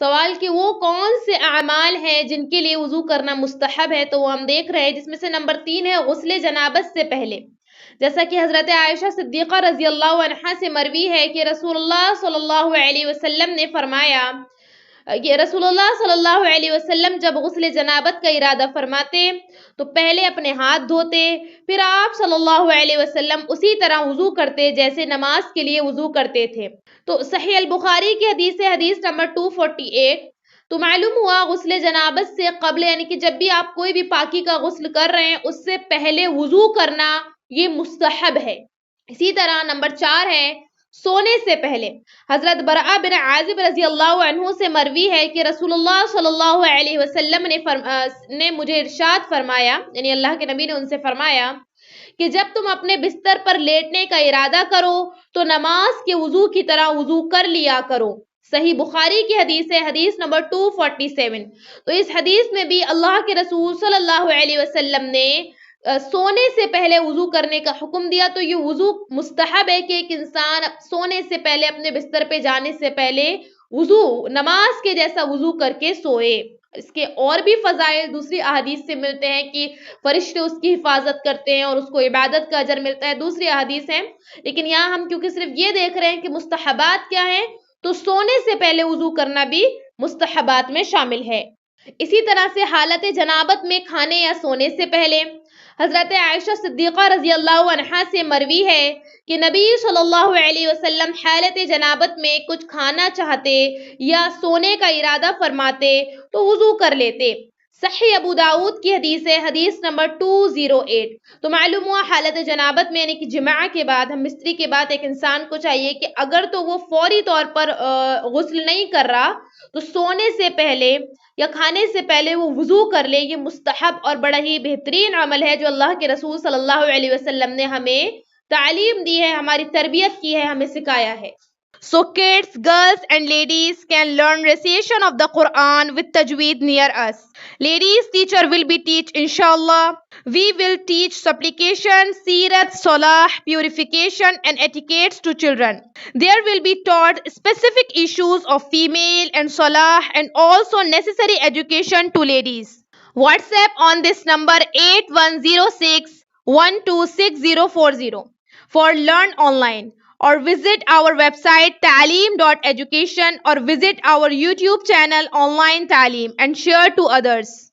سوال کہ وہ کون سے اعمال ہیں جن کے لیے وضو کرنا مستحب ہے، تو وہ ہم دیکھ رہے ہیں، جس میں سے نمبر 3 ہے غسل جنابت سے پہلے. جیسا کہ حضرت عائشہ صدیقہ رضی اللہ عنہا سے مروی ہے کہ رسول اللہ صلی اللہ علیہ وسلم نے فرمایا کہ رسول اللہ صلی اللہ علیہ وسلم جب غسل جنابت کا ارادہ فرماتے تو پہلے اپنے ہاتھ دھوتے، پھر آپ صلی اللہ علیہ وسلم اسی طرح وضو کرتے جیسے نماز کے لیے وضو کرتے تھے. تو صحیح البخاری کی حدیث ہے، حدیث نمبر 248. تو معلوم ہوا غسل جنابت سے قبل، یعنی کہ جب بھی آپ کوئی بھی پاکی کا غسل کر رہے ہیں اس سے پہلے وضو کرنا یہ مستحب ہے. اسی طرح نمبر 4 ہے سونے سے پہلے. حضرت برا بن عازب رضی اللہ عنہ سے مروی ہے کہ رسول اللہ صلی اللہ علیہ وسلم نے مجھے ارشاد فرمایا، یعنی اللہ کے نبی نے ان سے فرمایا کہ جب تم اپنے بستر پر لیٹنے کا ارادہ کرو تو نماز کے وضو کی طرح وضو کر لیا کرو. صحیح بخاری کی حدیث ہے، حدیث نمبر 247. تو اس حدیث میں بھی اللہ کے رسول صلی اللہ علیہ وسلم نے سونے سے پہلے وضو کرنے کا حکم دیا. تو یہ وضو مستحب ہے کہ ایک انسان سونے سے پہلے، اپنے بستر پہ جانے سے پہلے وضو نماز کے جیسا وضو کر کے سوئے. اس کے اور بھی فضائل دوسری احادیث سے ملتے ہیں کہ فرشتے اس کی حفاظت کرتے ہیں اور اس کو عبادت کا اجر ملتا ہے، دوسری احادیث ہیں. لیکن یہاں ہم کیونکہ صرف یہ دیکھ رہے ہیں کہ مستحبات کیا ہیں، تو سونے سے پہلے وضو کرنا بھی مستحبات میں شامل ہے. اسی طرح سے حالت جنابت میں کھانے یا سونے سے پہلے حضرت عائشہ صدیقہ رضی اللہ عنہا سے مروی ہے کہ نبی صلی اللہ علیہ وسلم حالت جنابت میں کچھ کھانا چاہتے یا سونے کا ارادہ فرماتے تو وضو کر لیتے. صحیح ابو داؤد کی حدیث ہے، حدیث نمبر 208. تو معلوم ہوا حالت جنابت میں، یعنی کہ جماع کے بعد، ہم مستری کے بعد ایک انسان کو چاہیے کہ اگر تو وہ فوری طور پر غسل نہیں کر رہا تو سونے سے پہلے یا کھانے سے پہلے وہ وضو کر لے. یہ مستحب اور بڑا ہی بہترین عمل ہے جو اللہ کے رسول صلی اللہ علیہ وسلم نے ہمیں تعلیم دی ہے، ہماری تربیت کی ہے، ہمیں سکھایا ہے. So kids, girls and ladies can learn recitation of the Quran with tajweed near us. Ladies teacher will be teach inshallah. We will teach supplication, seerat, salah, purification and etiquettes to children. There will be taught specific issues of female and salah and also necessary education to ladies. WhatsApp on this number 8106 126040 for learn online. Or visit our website taaleem.education or visit our YouTube channel online Taaleem and share to others.